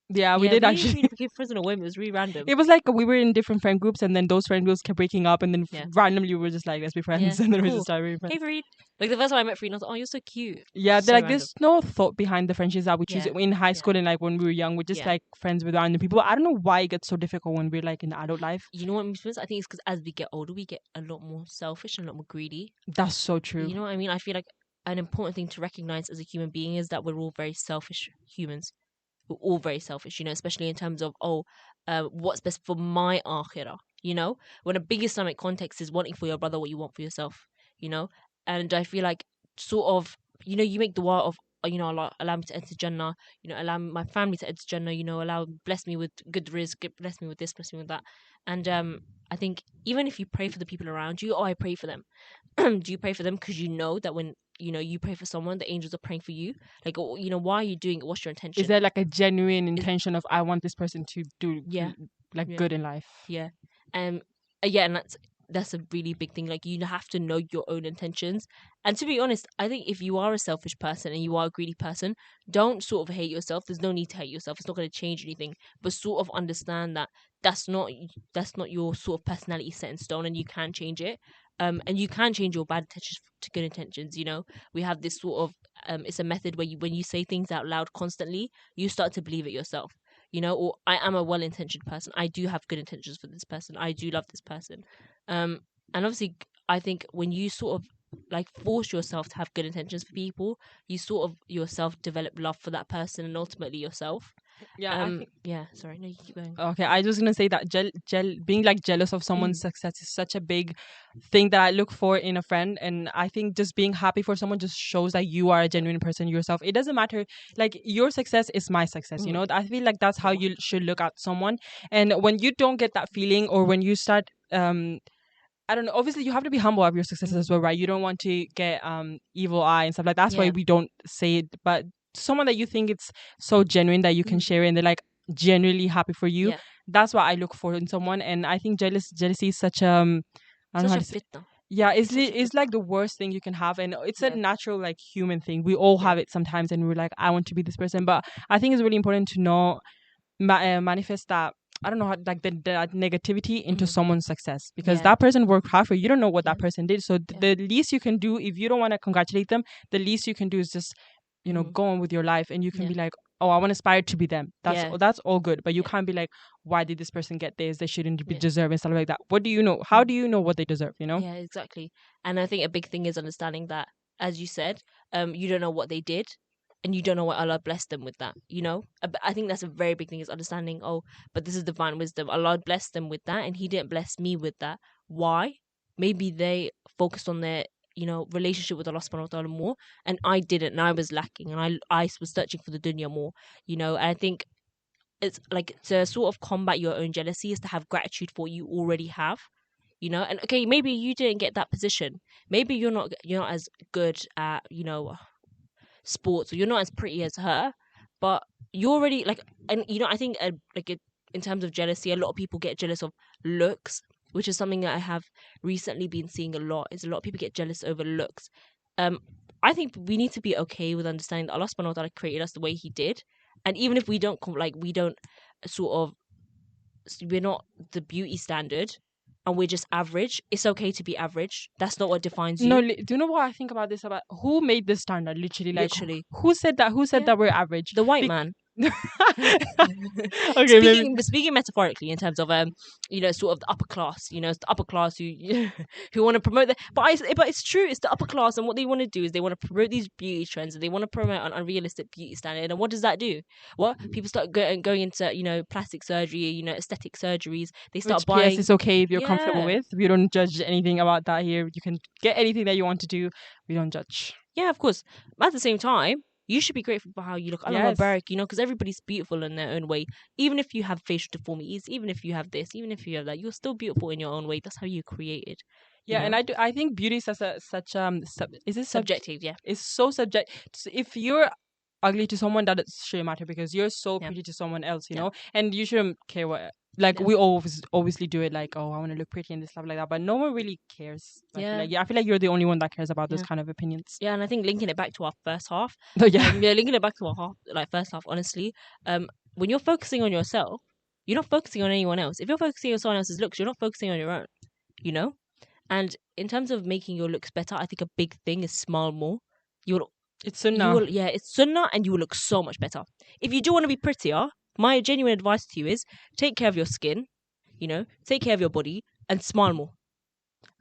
S2: Yeah, we did actually.
S3: We became friends on a whim. It was really random.
S2: It was like we were in different friend groups, and then those friend groups kept breaking up, and then randomly we were just like, let's be friends,
S3: Yeah,
S2: and then we
S3: cool.
S2: just started being friends.
S3: Hey, Fareed. Like, the first time I met Fareed, I was like, oh, you're so cute.
S2: Yeah,
S3: So random.
S2: there's no thought behind the friendships that we choose in high school, and like when we were young, we're just like friends with random people. I don't know why it gets so difficult when we're like in adult life.
S3: You know what, I think it's because as we get older, we get a lot more selfish and a lot more greedy.
S2: That's so true.
S3: You know what I mean? I feel like an important thing to recognize as a human being is that we're all very selfish humans. We're all very selfish, you know, especially in terms of, what's best for my akhirah, you know? When a big Islamic context is wanting for your brother what you want for yourself, you know? And I feel like sort of, you make dua of, allow me to enter Jannah, allow my family to enter Jannah, bless me with good rizq, bless me with this, bless me with that. And I think even if you pray for the people around you, I pray for them. Do you pray for them because you know that when you pray for someone, the angels are praying for you? Like, why are you doing it? What's your intention?
S2: Is there like a genuine intention of I want this person to do
S3: Yeah.
S2: good in life?
S3: Yeah. Yeah, and that's a really big thing. Like, you have to know your own intentions. And to be honest, I think if you are a selfish person and you are a greedy person, don't sort of hate yourself. There's no need to hate yourself. It's not going to change anything. But sort of understand that that's not your sort of personality set in stone, and you can change it. And you can change your bad intentions to good intentions. We have this sort of it's a method where when you say things out loud constantly, you start to believe it yourself. Or I am a well-intentioned person. I do have good intentions for this person. I do love this person. And obviously, I think when you sort of like force yourself to have good intentions for people, you sort of yourself develop love for that person and ultimately yourself.
S2: Yeah, I think,
S3: yeah. Sorry, no, you keep going.
S2: Okay, I was just gonna say that being like jealous of someone's success is such a big thing that I look for in a friend, and I think just being happy for someone just shows that you are a genuine person yourself. It doesn't matter, like your success is my success. I feel like that's how you should look at someone, and when you don't get that feeling, or when you start I don't know. Obviously, you have to be humble of your successes as well, right? You don't want to get evil eye and stuff like that. That's why we don't say it. But someone that you think it's so genuine that you can share it, and they're like genuinely happy for you.
S3: Yeah.
S2: That's what I look for in someone. And I think jealousy is such I don't know how to say.
S3: Fitna.
S2: Yeah, it's like the worst thing you can have, and it's a natural like human thing. We all have it sometimes, and we're like, I want to be this person. But I think it's really important to know manifest that. I don't know how, like the negativity into someone's success, because that person worked hard for you. You don't know what that person did. So the least you can do, if you don't want to congratulate them, the least you can do is just, go on with your life, and you can be like, oh, I want to aspire to be them. That's all good. But you can't be like, why did this person get this? They shouldn't be deserving, stuff like that. What do you know? How do you know what they deserve?
S3: Yeah, exactly. And I think a big thing is understanding that, as you said, you don't know what they did, and you don't know what Allah blessed them with that. I think that's a very big thing, is understanding. Oh, but this is divine wisdom. Allah blessed them with that, and He didn't bless me with that. Why? Maybe they focused on their relationship with Allah subhanahu wa ta'ala more, and I didn't, and I was lacking, and I was searching for the dunya more. And I think it's like, to sort of combat your own jealousy is to have gratitude for what you already have. And okay, maybe you didn't get that position. Maybe you're not as good at sports, or you're not as pretty as her, but you're already like, and I think in terms of jealousy, a lot of people get jealous of looks, which is something that I have recently been seeing a lot. Is a lot of people get jealous over looks. I think we need to be okay with understanding that Allah subhanahu wa ta'ala created us the way He did, and even if we don't we're not the beauty standard, and we're just average, it's okay to be average. That's not what defines you.
S2: No, do you know what I think about this? About who made this standard? Literally. Who said that? Who said that we're average?
S3: The white man.
S2: Okay,
S3: speaking metaphorically, in terms of sort of the upper class, it's the upper class who who want to promote that. But it's true, it's the upper class, and what they want to do is they want to promote these beauty trends, and they want to promote an unrealistic beauty standard. And what does that do? What people start going into plastic surgery, aesthetic surgeries. They start buying.
S2: Yes, it's okay if you're comfortable with. We don't judge anything about that here. You can get anything that you want to do. We don't judge.
S3: Yeah, of course. But at the same time, you should be grateful for how you look. Allah Barak, because everybody's beautiful in their own way. Even if you have facial deformities, even if you have this, even if you have that, you're still beautiful in your own way. That's how you're created.
S2: Yeah, and I think beauty is such is it
S3: subjective? Yeah,
S2: it's so subjective. If you're ugly to someone, that shouldn't matter, because you're so pretty to someone else, you know, and you shouldn't care what. Like we obviously do it, like, oh, I want to look pretty and this stuff like that, but no one really cares. I feel like you're the only one that cares about those kind of opinions.
S3: Yeah, and I think linking it back to our first half. Linking it back to our first half. Honestly, when you're focusing on yourself, you're not focusing on anyone else. If you're focusing on someone else's looks, you're not focusing on your own. And in terms of making your looks better, I think a big thing is smile more.
S2: It's sunnah.
S3: It's sunnah, and you will look so much better. If you do want to be prettier, my genuine advice to you is take care of your skin, take care of your body, and smile more.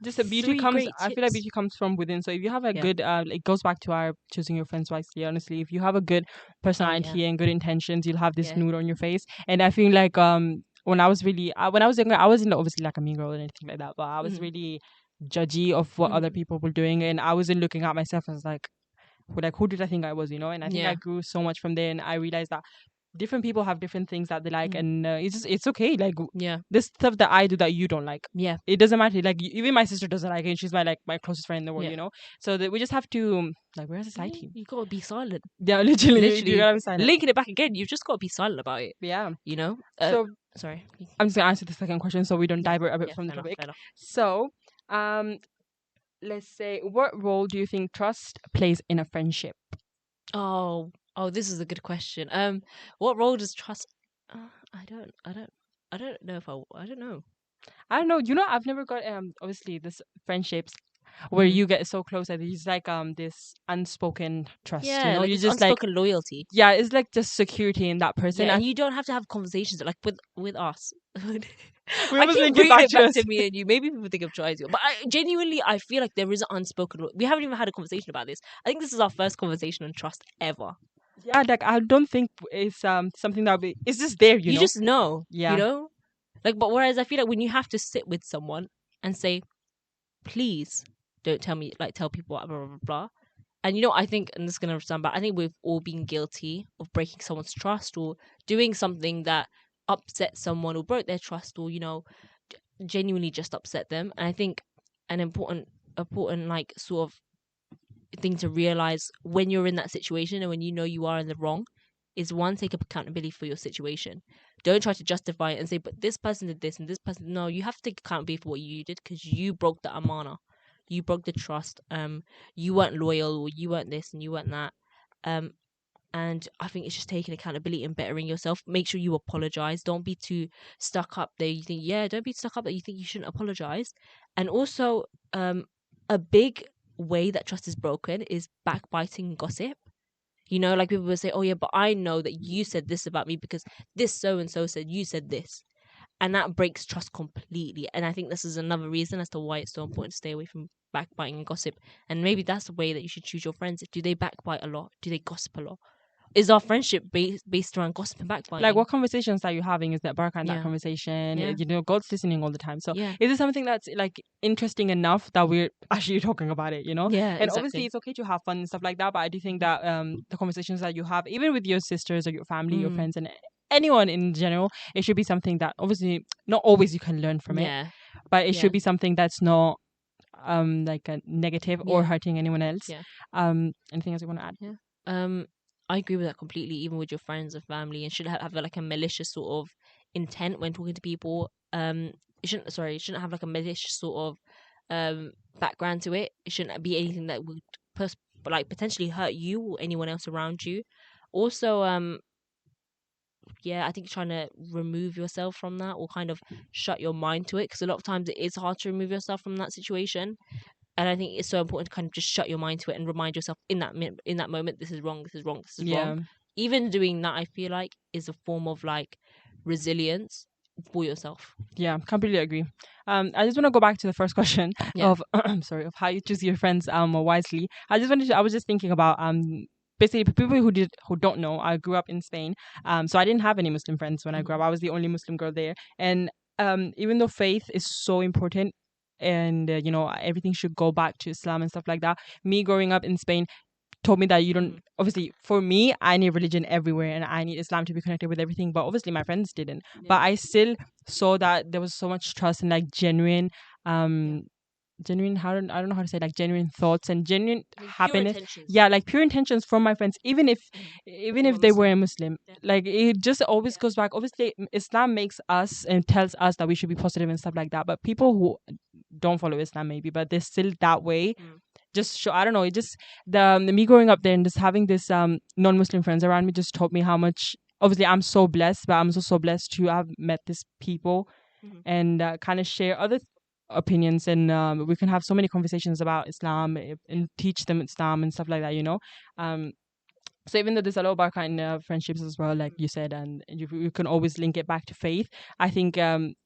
S2: Just a beauty comes. I feel like beauty comes from within. So if you have a good, it goes back to our choosing your friends wisely. Honestly, if you have a good personality and good intentions, you'll have this nude on your face. And I feel like when I was younger, I wasn't obviously like a mean girl or anything like that, but I was really judgy of what other people were doing, and I wasn't looking at myself as like who did I think I was, you know? And I think I grew so much from there, and I realized that different people have different things that they like, and it's okay. Like this stuff that I do that you don't like, it doesn't matter. Like even my sister doesn't like it, and she's my closest friend in the world, you know. So that we just have to like, we're a society.
S3: You gotta be silent.
S2: Yeah, literally, you gotta be silent.
S3: Linking it back again, you've just gotta be silent about it.
S2: Yeah,
S3: you know.
S2: So
S3: sorry,
S2: I'm just gonna answer the second question so we don't divert a bit from the topic. So, let's say, what role do you think trust plays in a friendship?
S3: Oh, this is a good question. What role does trust? I don't know if I don't know.
S2: You know, I've never got obviously this friendships where you get so close that it's like this unspoken trust.
S3: Yeah,
S2: you know,
S3: like
S2: you just
S3: unspoken loyalty.
S2: Yeah, it's like just security in that person.
S3: Yeah, and you don't have to have conversations like with us.
S2: We
S3: I
S2: always
S3: keep
S2: link it
S3: bringing
S2: back
S3: it back to me and you. Maybe people think I'm trying to, but I genuinely feel like there is an unspoken. We haven't even had a conversation about this. I think this is our first conversation on trust ever.
S2: Yeah, like I don't think it's something that it's just there. You know,
S3: just know.
S2: Yeah,
S3: you know, like but whereas I feel like when you have to sit with someone and say, please don't tell me, like tell people blah blah blah blah. And you know, I think, and this is gonna sound bad, I think we've all been guilty of breaking someone's trust or doing something that upset someone or broke their trust or, you know, genuinely just upset them. And I think an important like sort of thing to realize when you're in that situation and when you know you are in the wrong is one, take up accountability for your situation. Don't try to justify it and say, but this person did this and this person. No, you have to take accountability for what you did because you broke the amana. You broke the trust. You weren't loyal, or you weren't this and you weren't that. And I think it's just taking accountability and bettering yourself. Make sure you apologize. Don't be too stuck up there. You think, don't be stuck up that you think you shouldn't apologize. And also, a big way that trust is broken is backbiting and gossip. You know, like people will say, oh yeah, but I know that you said this about me because this so and so said you said this. And that breaks trust completely. And I think this is another reason as to why it's so important to stay away from backbiting and gossip. And maybe that's the way that you should choose your friends. Do they backbite a lot? Do they gossip a lot? Is our friendship based around gossip and backbiting?
S2: Like, what conversations are you having? Is that Baraka in that conversation? You know, God's listening all the time. So is it something that's like interesting enough that we're actually talking about it, you know?
S3: Yeah,
S2: and obviously it's okay to have fun and stuff like that, but I do think that the conversations that you have, even with your sisters or your family, your friends, and anyone in general, it should be something that obviously not always you can learn from it, but it should be something that's not like a negative or hurting anyone else. Anything else you want to add?
S3: I agree with that completely, even with your friends and family, and should have like a malicious sort of intent when talking to people. It shouldn't have like a malicious sort of background to it. It shouldn't be anything that would potentially hurt you or anyone else around you. Also, I think trying to remove yourself from that or kind of shut your mind to it, because a lot of times it is hard to remove yourself from that situation. And I think it's so important to kind of just shut your mind to it and remind yourself in that moment, this is wrong, this is wrong, this is wrong. Even doing that, I feel like, is a form of like resilience for yourself.
S2: Yeah, completely agree. I just want to go back to the first question of of how you choose your friends more wisely. I was just thinking about basically people who don't know, I grew up in Spain. So I didn't have any Muslim friends when I grew up. I was the only Muslim girl there. And even though faith is so important, and you know, everything should go back to Islam and stuff like that, me growing up in Spain told me that you don't, obviously for me, I need religion everywhere and I need Islam to be connected with everything, but obviously my friends didn't. But I still saw that there was so much trust and like genuine I don't know how to say, like genuine thoughts and genuine happiness. Like pure intentions from my friends, even if they were a Muslim. Like it just always goes back. Obviously Islam makes us and tells us that we should be positive and stuff like that, but people who don't follow Islam maybe, but they're still that way, just show, I don't know, it just the me growing up there and just having this non-Muslim friends around me just taught me how much, obviously I'm so blessed, but I'm also so blessed to have met these people and kind of share other opinions, and we can have so many conversations about Islam and teach them Islam and stuff like that, you know. So even though there's a lot of Baraka in friendships as well, like you said, and you can always link it back to faith, I think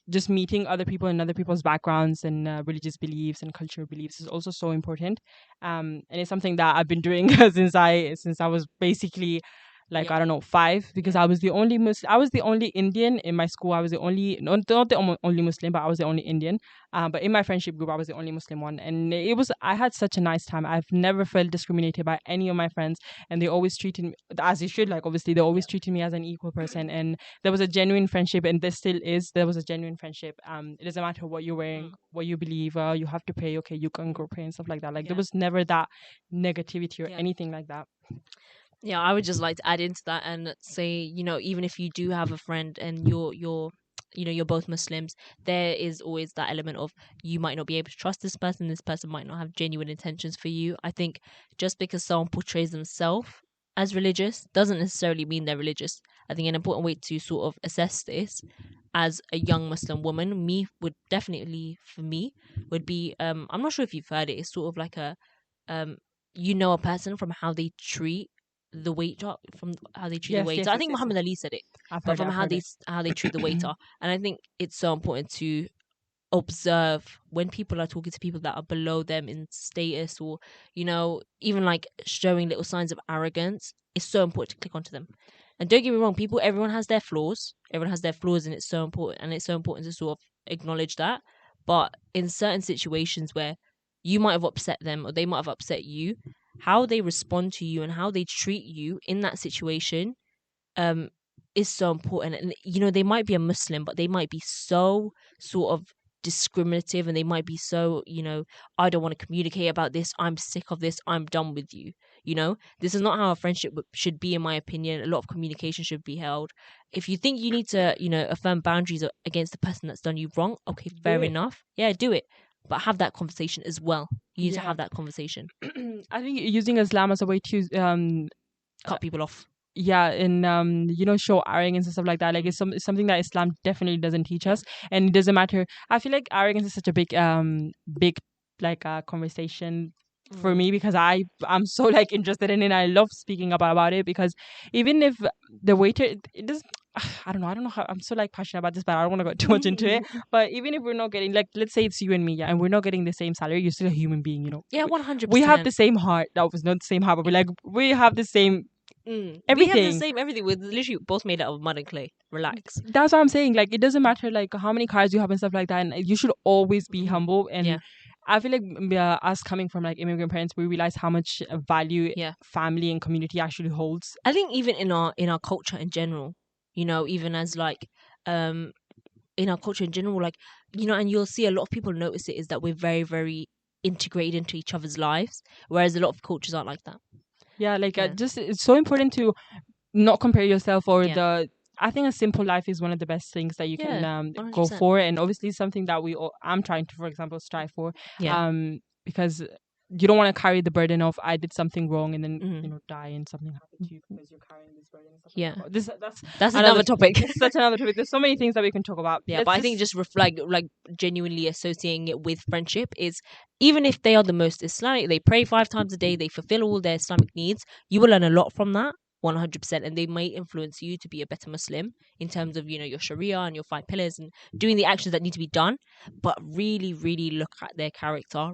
S2: just meeting other people and other people's backgrounds and religious beliefs and cultural beliefs is also so important. And it's something that I've been doing since I was basically like
S3: Yeah.
S2: I don't know 5 because I was the only I was the only Indian in my school. I was the only not the only Muslim, but I was the only Indian. But in my friendship group, I was the only Muslim one, and I had such a nice time. I've never felt discriminated by any of my friends, and they always treated me as they should. Like obviously, they always treated me as an equal person, and there was a genuine friendship, and there still is. There was a genuine friendship. It doesn't matter what you're wearing, what you believe. You have to pray. Okay, you can go pray and stuff like that. Like there was never that negativity or anything like that.
S3: Yeah, I would just like to add into that and say, even if you do have a friend and you're both Muslims, there is always that element of you might not be able to trust this person might not have genuine intentions for you. I think just because someone portrays themselves as religious doesn't necessarily mean they're religious. I think an important way to sort of assess this as a young Muslim woman, for me would be I'm not sure if you've heard it. It's sort of like a person from how they treat the waiter, from how they treat the
S2: Yes,
S3: waiter.
S2: yes,
S3: I
S2: yes,
S3: think
S2: yes,
S3: Muhammad
S2: yes.
S3: Ali said it,
S2: I've
S3: but
S2: heard it.
S3: from
S2: I've heard it.
S3: how they treat the waiter. And I think it's so important to observe when people are talking to people that are below them in status, or even like showing little signs of arrogance. It's so important to click onto them. And don't get me wrong, everyone has their flaws. Everyone has their flaws, and it's so important. And it's so important to sort of acknowledge that. But in certain situations where you might have upset them or they might have upset you, how they respond to you and how they treat you in that situation um is so important. And they might be a Muslim, but they might be so sort of discriminative, and they might be so, I don't want to communicate about this, I'm sick of this, I'm done with you. This is not how a friendship should be, in my opinion. A lot of communication should be held. If you think you need to affirm boundaries against the person that's done you wrong, okay, fair enough, yeah, do it, but have that conversation as well. You need to have that conversation.
S2: I think using Islam as a way to
S3: Cut people off.
S2: and show arrogance and stuff like that, like it's something that Islam definitely doesn't teach us. And it doesn't matter. I feel like arrogance is such a big like conversation for me, because I'm so like interested in it. I love speaking about it, because even if the waiter, it does, I don't know how I'm so like passionate about this, but I don't want to go too much into it. But even if we're not getting, like, let's say it's you and me, yeah, and we're not getting the same salary, you're still a human being,
S3: Yeah, 100%.
S2: we have the same heart. That was not the same heart, but we have the same
S3: everything.
S2: everything.
S3: We have the same everything. We're literally both made out of mud and clay. Relax.
S2: That's what I'm saying. Like, it doesn't matter like how many cars you have and stuff like that, and you should always be humble. And I feel like us coming from like immigrant parents, we realize how much value family and community actually holds.
S3: I think even in our culture in general, even as like in our culture in general, like, and you'll see a lot of people notice it, is that we're very, very integrated into each other's lives, whereas a lot of cultures aren't like that.
S2: Yeah, like just it's so important to not compare yourself, or I think a simple life is one of the best things that you can go for, and obviously something that I'm trying to, for example, strive for. Because you don't want to carry the burden of I did something wrong and then die and something happened to you because you're carrying this burden. And stuff like that.
S3: That's another topic.
S2: That's another topic. There's so many things that we can talk about.
S3: But I think just reflect, like genuinely associating it with friendship is, even if they are the most Islamic, they pray 5 times a day, they fulfill all their Islamic needs, you will learn a lot from that. 100%. And they may influence you to be a better Muslim in terms of your Sharia and your 5 pillars and doing the actions that need to be done. But really, really look at their character.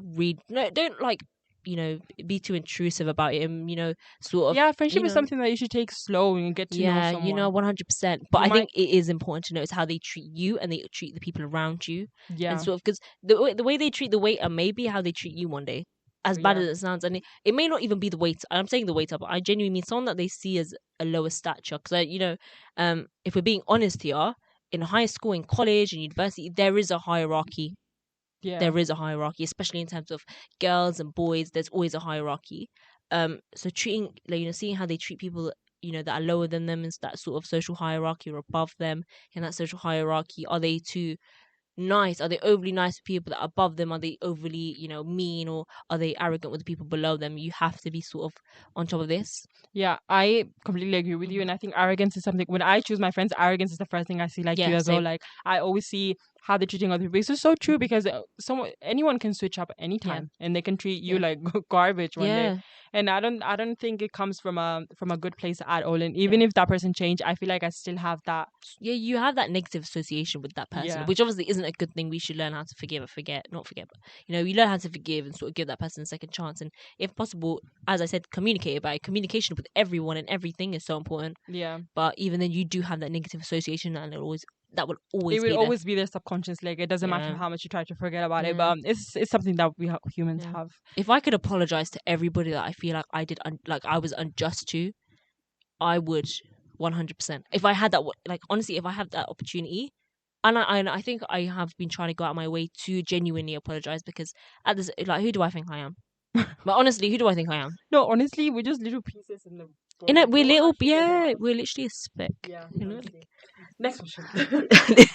S3: Don't like be too intrusive about it, and sort of
S2: friendship is something that you should take slow and get to know someone.
S3: 100%. But I think it is important to notice how they treat you and they treat the people around you. And sort of, because the way they treat the waiter may be how they treat you one day, as bad as it sounds. And it may not even be the waiter. I'm saying the waiter, but I genuinely mean someone that they see as a lower stature. Because if we're being honest here, in high school, in college, and university, there is a hierarchy. There is a hierarchy, especially in terms of girls and boys. There's always a hierarchy. So treating, seeing how they treat people, that are lower than them in that sort of social hierarchy, or above them in that social hierarchy. Are they too nice? Are they overly nice to people that are above them? Are they overly, mean, or are they arrogant with the people below them? You have to be sort of on top of this.
S2: Yeah, I completely agree with you. And I think arrogance is something, when I choose my friends, arrogance is the first thing I see, like you as well. Like, I always see how they're treating other people. It's just so true because anyone can switch up anytime and they can treat you like garbage one day. And I don't think it comes from a good place at all. And even if that person changed, I feel like I still have that.
S3: Yeah, you have that negative association with that person, which obviously isn't a good thing. We should learn how to forgive or not forget, but you learn how to forgive and sort of give that person a second chance. And if possible, as I said, communicate about it. Communication with everyone and everything is so important.
S2: Yeah.
S3: But even then, you do have that negative association, and that will always
S2: it will always be there subconscious. Like, it doesn't matter how much you try to forget about it, but it's something that we humans have.
S3: If I could apologize to everybody that I feel like I did I was unjust to, I would 100%. If I had that, like, honestly, if I have that opportunity, and I think I have been trying to go out of my way to genuinely apologize, because at this, like, who do I think I am? But honestly, who do I think I am?
S2: No, honestly, we're just little pieces in the.
S3: We're literally a speck.
S2: Yeah.
S3: Like,
S2: next question.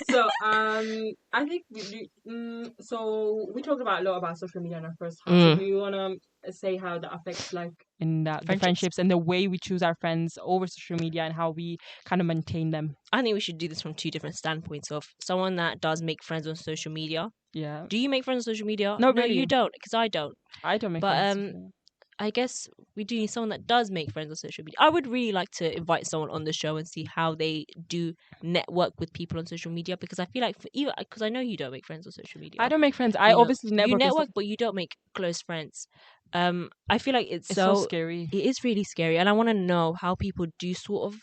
S2: So I think so we talked about a lot about social media in our first half. So do you wanna say how that affects, like, in the friendships and the way we choose our friends over social media and how we kind of maintain them?
S3: I think we should do this from two different standpoints. Of someone that does make friends on social media.
S2: Yeah.
S3: Do you make friends on social media?
S2: No,
S3: really.
S2: you
S3: don't, because I don't.
S2: I don't make friends. But
S3: I guess we do need someone that does make friends on social media. I would really like to invite someone on the show and see how they do network with people on social media, because I feel like because I know you don't make friends on social media.
S2: I don't make friends. I obviously
S3: you network, but you don't make close friends. I feel like it's so
S2: scary.
S3: It is really scary, and I want to know how people do sort of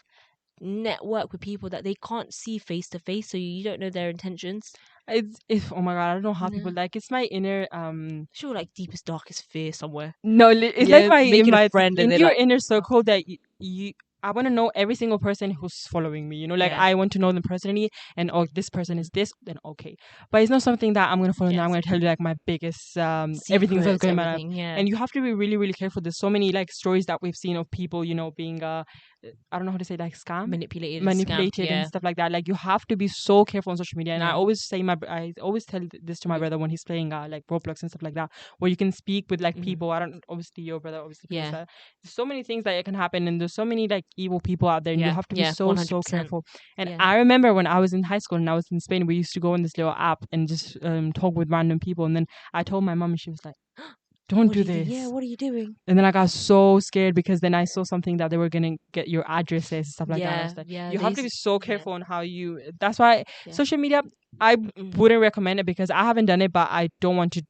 S3: network with people that they can't see face to face, so you don't know their intentions.
S2: It's oh my god, I don't know how people, like, it's my inner
S3: sure, like, deepest darkest fear somewhere.
S2: No, it's like my
S3: friend
S2: in your inner circle that you I want to know every single person who's following me, like, I want to know them personally, and this person is this, then okay. But it's not something that I'm going to follow now. I'm going to tell you, like, my biggest everything that's going on. And you have to be really, really careful. There's so many, like, stories that we've seen of people, being I don't know how to say, like, manipulated and stuff like that. Like, you have to be so careful on social media. And I always tell this to my brother when he's playing like Roblox and stuff like that, where you can speak with, like, people. Obviously your brother there's so many things that can happen, and there's so many, like, evil people out there, and you have to be so
S3: 100%.
S2: so careful. And I remember when I was in high school and I was in Spain, we used to go on this little app and just talk with random people. And then I told my mom, and she was like, don't do this.
S3: Yeah, what are you doing?
S2: And then I got so scared because then I saw something that they were gonna get your addresses and stuff like that. I was like, you have to be so careful on how you. That's why social media, I wouldn't recommend it, because I haven't done it, but I don't want to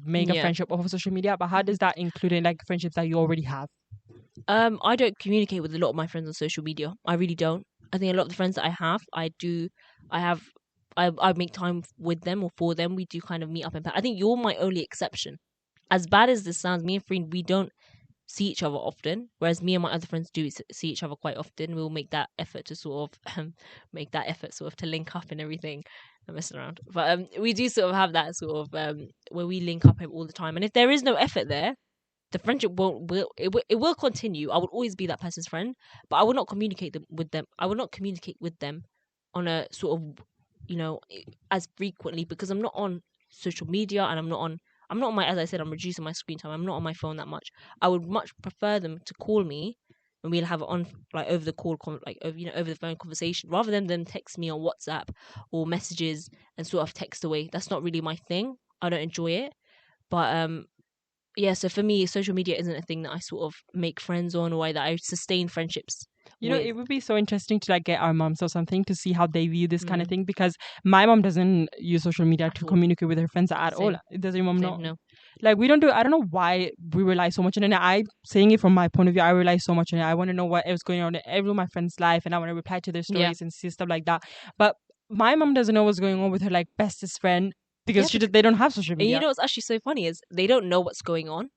S2: make a friendship off of social media. But how does that include in, like, friendships that you already have?
S3: I don't communicate with a lot of my friends on social media. I really don't. I think a lot of the friends that I have, I make time with them or for them. We do kind of meet up I think you're my only exception. As bad as this sounds, me and Freen, we don't see each other often, whereas me and my other friends do see each other quite often. We'll make that effort to sort of to link up and everything. I'm messing around, but we do sort of have that sort of where we link up all the time. And if there is no effort there, the friendship will continue. I will always be that person's friend, but I will not communicate with them. I will not communicate with them on a sort of as frequently, because I'm not on social media, and I'm not on my, as I said, I'm reducing my screen time. I'm not on my phone that much. I would much prefer them to call me, and we'll have it on, like, over the call, like, over the phone conversation, rather than them text me on WhatsApp or messages and sort of text away. That's not really my thing. I don't enjoy it. But so for me, social media isn't a thing that I sort of make friends on, or that I sustain friendships.
S2: It would be so interesting to, like, get our moms or something to see how they view this kind of thing, because my mom doesn't use social media to communicate with her friends at all. Does your mom know?
S3: No.
S2: Like, we don't do. I don't know why we rely so much on it. I saying it from my point of view, I rely so much on it. I want to know what is going on in every my friend's life, and I want to reply to their stories and see stuff like that. But my mom doesn't know what's going on with her, like, bestest friend, because they don't have social media.
S3: And what's actually so funny is they don't know what's going on,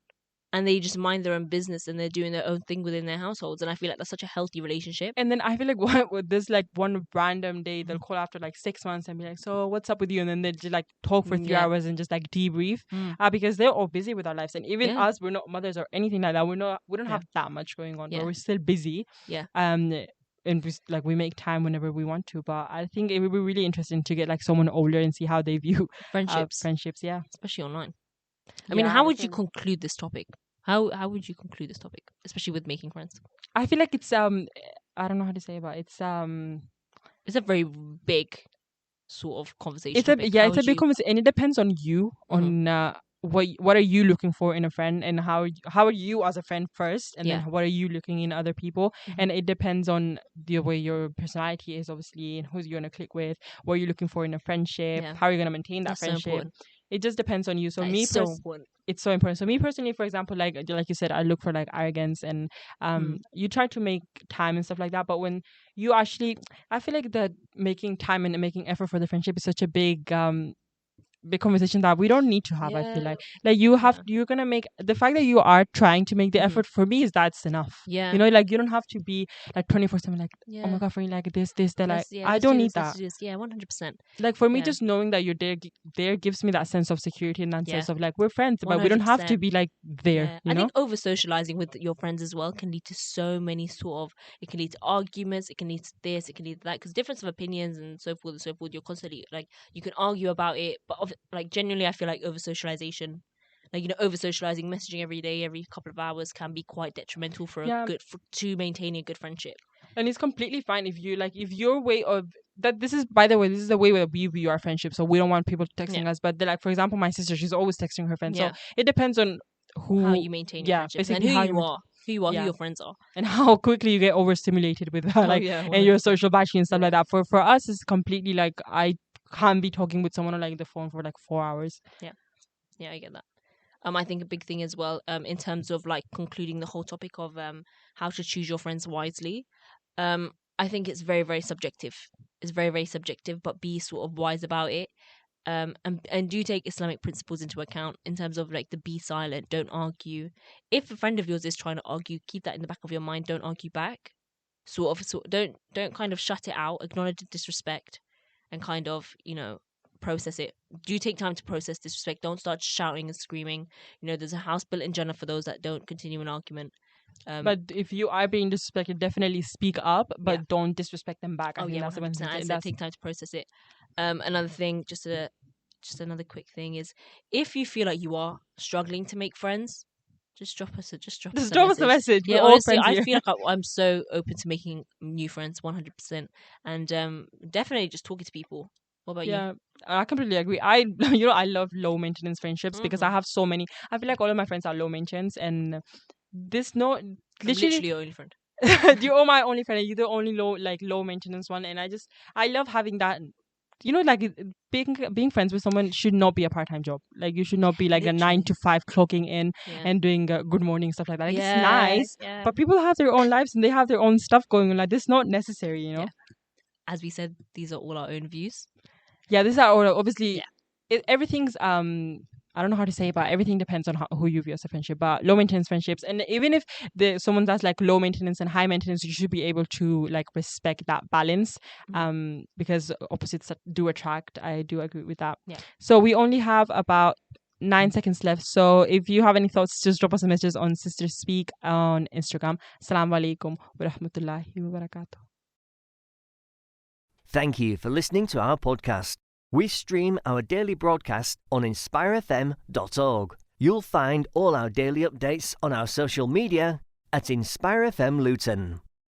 S3: and they just mind their own business, and they're doing their own thing within their households. And I feel like that's such a healthy relationship.
S2: And then I feel like with this, like, one random day, they'll call after, like, 6 months and be like, so what's up with you? And then they just, like, talk for 3 hours and just, like, debrief, because they're all busy with our lives. And even us, we're not mothers or anything like that. We don't have that much going on, but we're still busy. And we make time whenever we want to. But I think it would be really interesting to get, like, someone older and see how they view friendships,
S3: especially online. I mean, how would you conclude this topic? How would you conclude this topic, especially with making friends?
S2: I feel like it's I don't know how to say about it. It's
S3: a very big sort of conversation.
S2: It's a big conversation, and it depends on you, on what are you looking for in a friend, and how are you as a friend first, and then what are you looking in other people. And it depends on the way your personality is, obviously, and who's you're gonna click with, what you're looking for in a friendship, how you're gonna maintain that friendship. It just depends on you. So it's so important. So me personally, for example, like you said, I look for like arrogance, and you try to make time and stuff like that. But when you actually, I feel like that making time and making effort for the friendship is such a big conversation that we don't need to have. I feel like you're gonna make the fact that you are trying to make the effort, for me, is that's enough. You know, like you don't have to be like 24/7 like oh my god, for me, like this that, like I don't need that.
S3: 100%.
S2: Like for me, just knowing that you're there gives me that sense of security and that sense of like we're friends, but we don't have to be like there. You know?
S3: I think over socializing with your friends as well can lead to so many it can lead to arguments, it can lead to this, it can lead to that, because difference of opinions and so forth, you're constantly like, you can argue about it, but like genuinely I feel like over socialization, like, you know, over socializing, messaging every day, every couple of hours, can be quite detrimental for to maintaining a good friendship.
S2: And it's completely fine if your way of that, this is, by the way, this is the way that we view our friendship, so we don't want people texting us, but like, for example, my sister, she's always texting her friends, so it depends on how
S3: you maintain your friendship, and who you are, who your friends are,
S2: and how quickly you get overstimulated with and your social battery and stuff like that. For us, it's completely like, I can't be talking with someone on like the phone for like 4 hours.
S3: I get that. I think a big thing as well, in terms of like concluding the whole topic of how to choose your friends wisely, I think it's very, very subjective. It's very, very subjective, but be sort of wise about it. And do take Islamic principles into account in terms of like the be silent, don't argue. If a friend of yours is trying to argue, keep that in the back of your mind. Don't argue back. Don't kind of shut it out. Acknowledge the disrespect, and kind of, you know, process it. Do take time to process disrespect. Don't start shouting and screaming. You know, there's a house built in Jannah for those that don't continue an argument.
S2: But if you are being disrespected, definitely speak up, but don't disrespect them back. I think that's
S3: 100%. I said take time to process it. Another thing, just another quick thing is, if you feel like you are struggling to make friends, just drop us a message. Yeah, honestly, I feel like I'm so open to making new friends, 100%, and definitely just talking to people. What about you?
S2: I completely agree. I love low maintenance friendships because I have so many. I feel like all of my friends are low maintenance, and literally
S3: your only friend.
S2: You're my only friend. You're the only low maintenance one, and I love having that. You know, like being friends with someone should not be a part-time job. Like you should not be like a 9 to 5 clocking in and doing good morning stuff like that. Like, it's nice, but people have their own lives and they have their own stuff going on. Like, this is not necessary, you know.
S3: As we said, these are all our own views.
S2: Yeah, these are all obviously. Everything's I don't know how to say it, but everything depends on who you view as a friendship. But low maintenance friendships, and even if someone that's like low maintenance and high maintenance, you should be able to like respect that balance. Because opposites do attract. I do agree with that. Yeah. So we only have about 9 seconds left. So if you have any thoughts, just drop us a message on Sister Speak on Instagram. Assalamu alaikum wa rahmatullahi wa barakatuh.
S1: Thank you for listening to our podcast. We stream our daily broadcast on inspirefm.org. You'll find all our daily updates on our social media at Inspire FM Luton.